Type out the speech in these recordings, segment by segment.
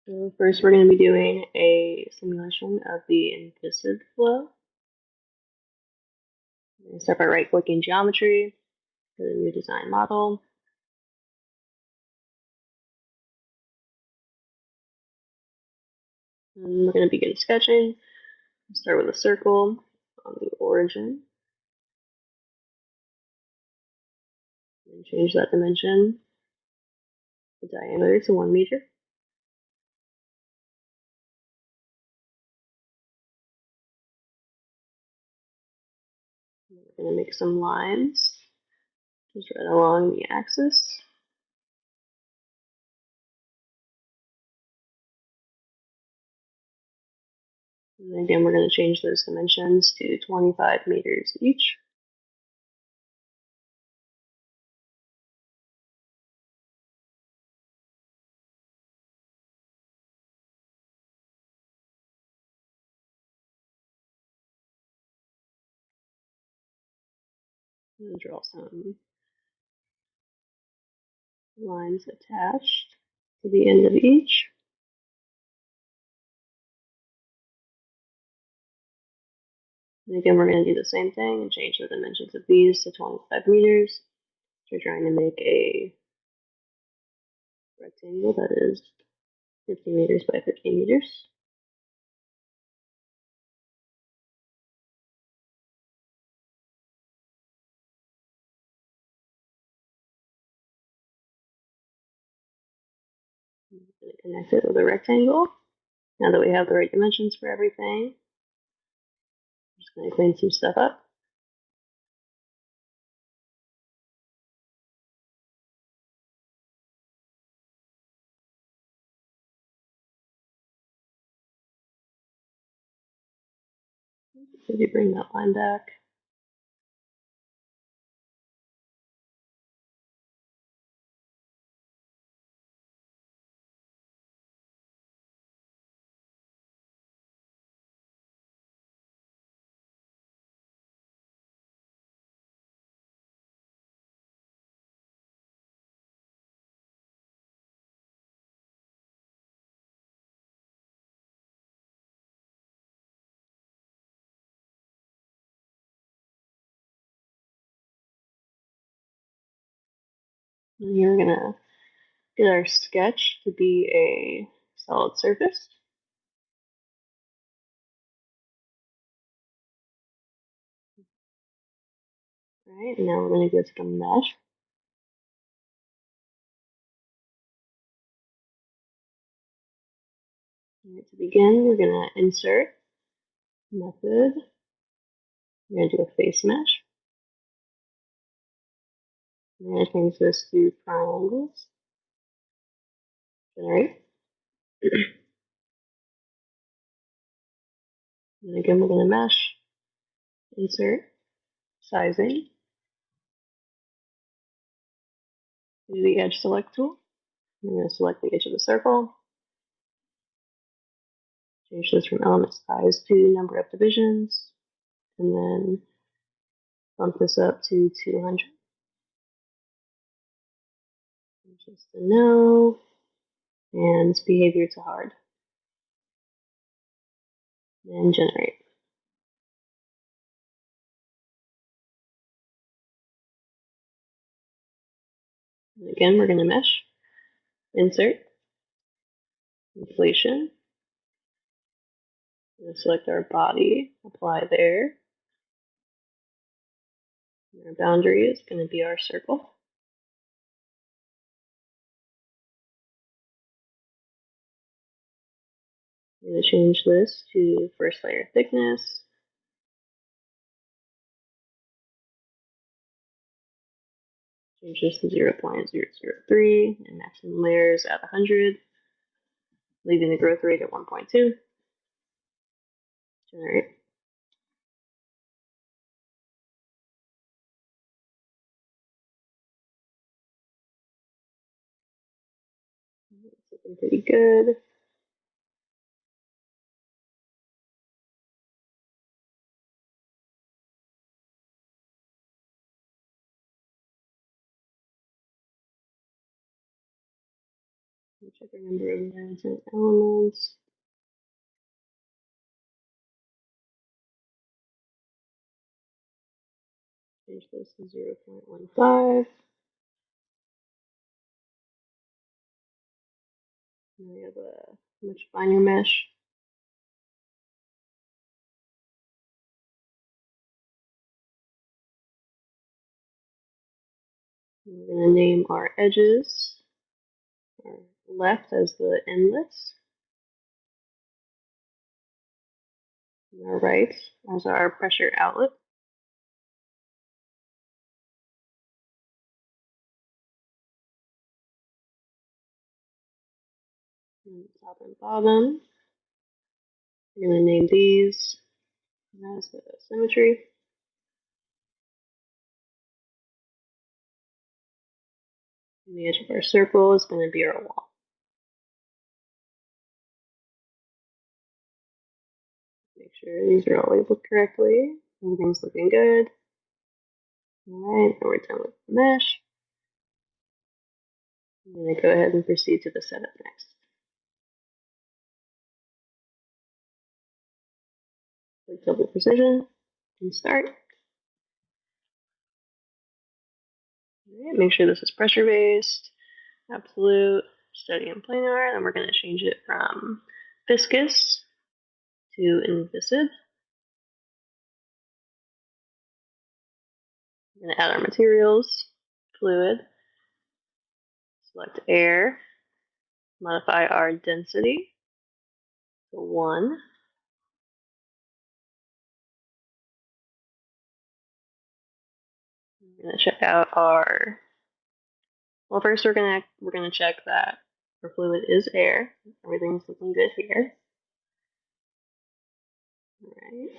So first we're going to be doing a simulation of the Inviscid Flow. We're going to start by right-clicking Geometry, go to New Design Model. And we're going to begin sketching. Start with a circle on the origin. And change that dimension, the diameter to 1 meter. We're going to make some lines just right along the axis. And again, we're going to change those dimensions to 25 meters each. And draw some lines attached to the end of each. And again, we're going to do the same thing and change the dimensions of these to 25 meters. We're trying to make a rectangle that is 50 meters by 50 meters. I'm going to connect it with a rectangle. Now that we have the right dimensions for everything, I'm just going to clean some stuff up. Maybe bring that line back. And here we're going to get our sketch to be a solid surface. All right, and now we're going to go to the mesh. And to begin, we're going to insert method. We're going to do a face mesh. I'm going to change this to triangles. Generate. And again, we're going to mesh, insert, sizing, do the edge select tool. I'm going to select the edge of the circle. Change this from element size to number of divisions. And then bump this up to 200. Change this to no. And behavior to hard. And generate. And again, we're going to mesh, insert, inflation. We're going to select our body, apply there. And our boundary is going to be our circle. I'm going to change this to first layer thickness. Change this to 0.003 and maximum layers at 100, leaving the growth rate at 1.2. Generate. It's looking pretty good. Check our number of nodes and elements. Change this to 0.15. And we have a much finer mesh. And we're going to name our edges. Our left as the inlets. And our right as our pressure outlet. And top and bottom. We're going to name these as the symmetry. And the edge of our circle is going to be our wall. Make sure these are all labeled correctly. Everything's looking good. Alright, now we're done with the mesh. I'm going to go ahead and proceed to the setup next. Click double precision and start. Alright, make sure this is pressure based, absolute, steady, and planar. Then we're going to change it from viscous to inviscid. We're going to add our materials, fluid, select air, modify our density to 1. We're going to check out our, well, first we're going to check that our fluid is air. Everything's looking good here. Alright.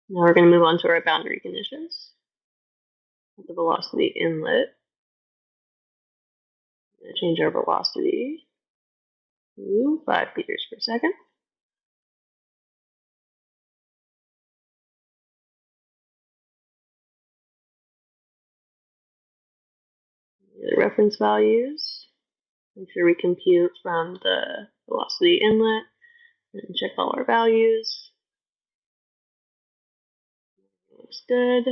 Now we're going to move on to our boundary conditions. At the velocity inlet, we're going to change our velocity to 5 meters per second. The reference values, make sure we compute from the velocity inlet and check all our values. Looks good.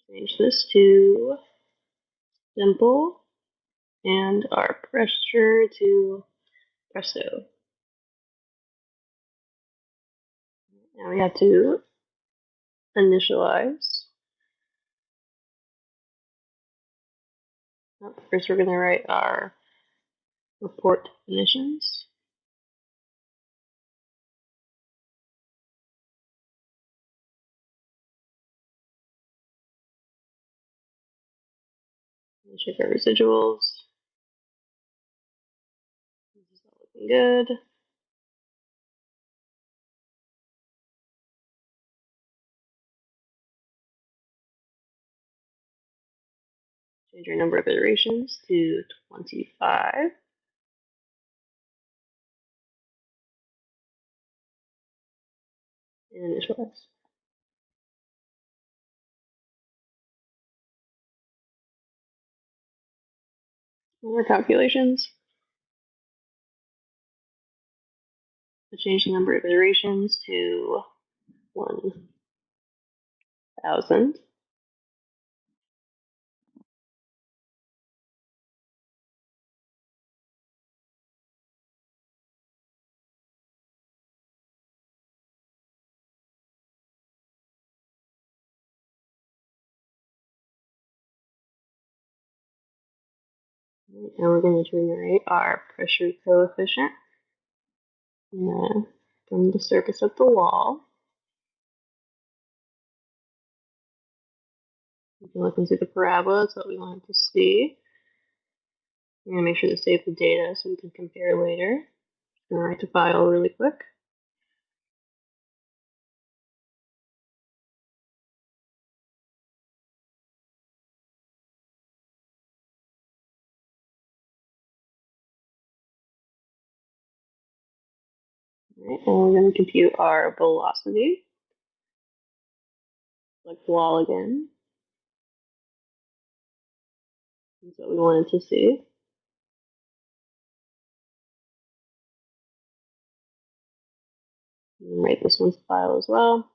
Change this to simple and our pressure to presto. Now we have to initialize. First we're going to write our report definitions. Check our residuals. This is all looking good. Change your number of iterations to 25. And initialize. And our calculations. We'll change the number of iterations to 1,000. Now we're going to generate our pressure coefficient from the surface of the wall. You can look into the parabola, that's what we want to see. We're going to make sure to save the data so we can compare later. I'm going to write the file really quick. Alright, and we're going to compute our velocity. Select wall again. That's what we wanted to see. And write this one's file as well.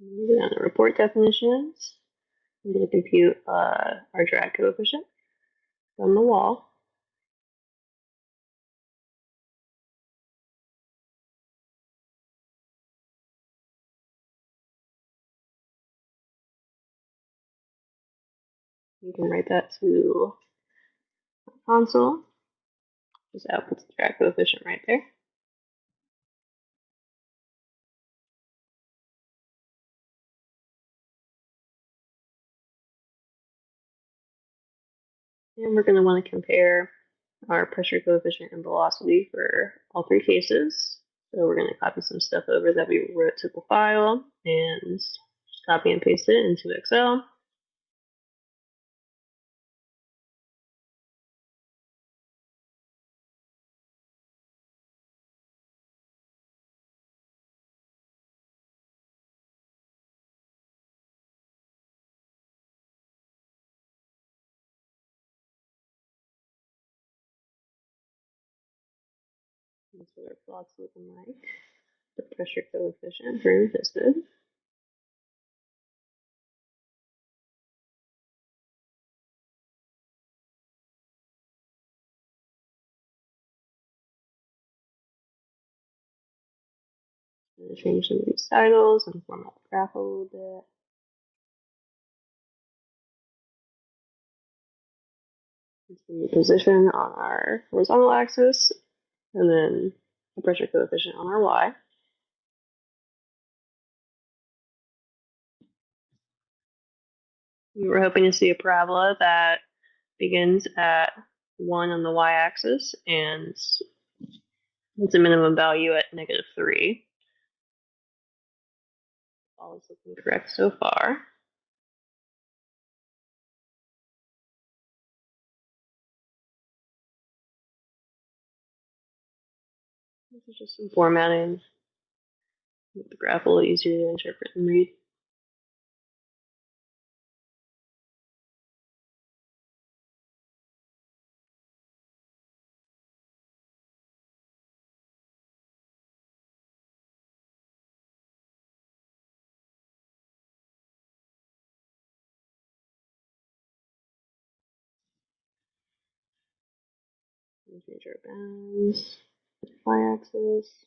Moving on to report definitions. I'm going to compute our drag coefficient from the wall. You can write that to console. Just output the drag coefficient right there. And we're going to want to compare our pressure coefficient and velocity for all three cases. So we're going to copy some stuff over that we wrote to the file and just copy and paste it into Excel. That's what our plot's looking like. The pressure coefficient for Inviscid. I'm going to change some of these titles and format the graph a little bit. The position on our horizontal axis, and then the pressure coefficient on our y. We're hoping to see a parabola that begins at 1 on the y-axis and it's a minimum value at -3. All is looking correct so far. This is just some formatting. Make the graph a little easier to interpret and read. Change our bounds, y-axis.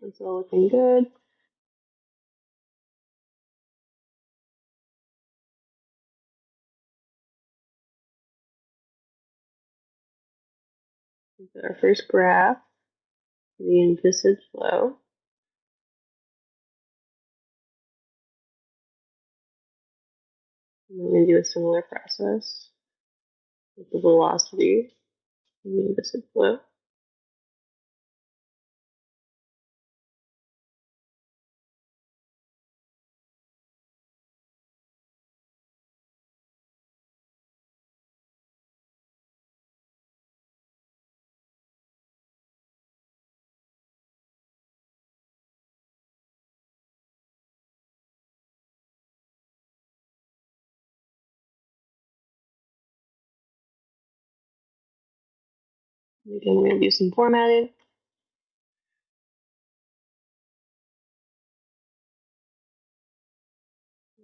It's all looking good. This is our first graph, the Inviscid Flow. And we're going to do a similar process with the velocity in the Inviscid Flow. Again, we're going to do some formatting.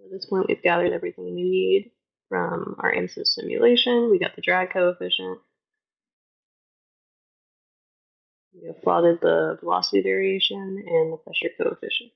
At this point, we've gathered everything we need from our Ansys simulation. We got the drag coefficient. We have plotted the velocity variation and the pressure coefficient.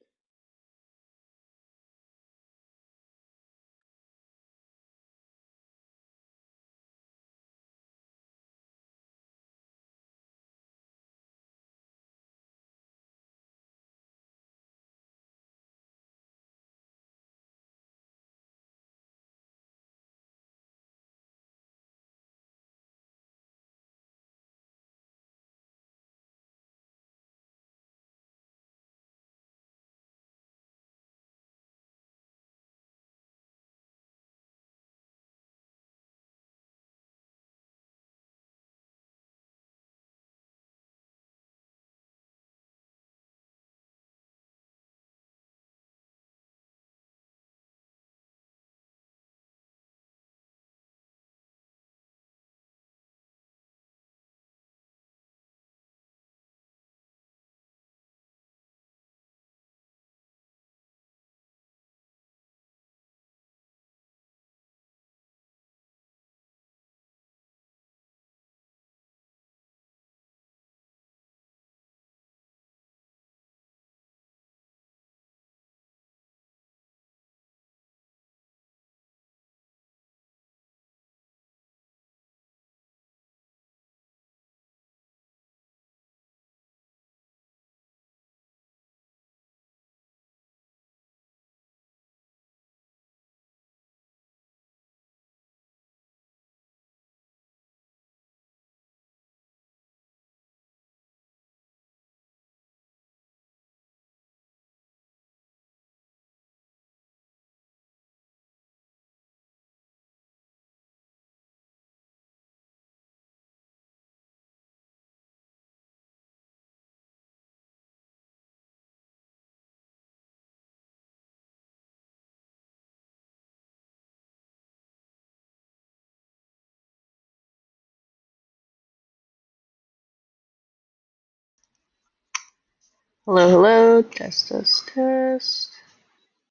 Hello, hello, test, test, test.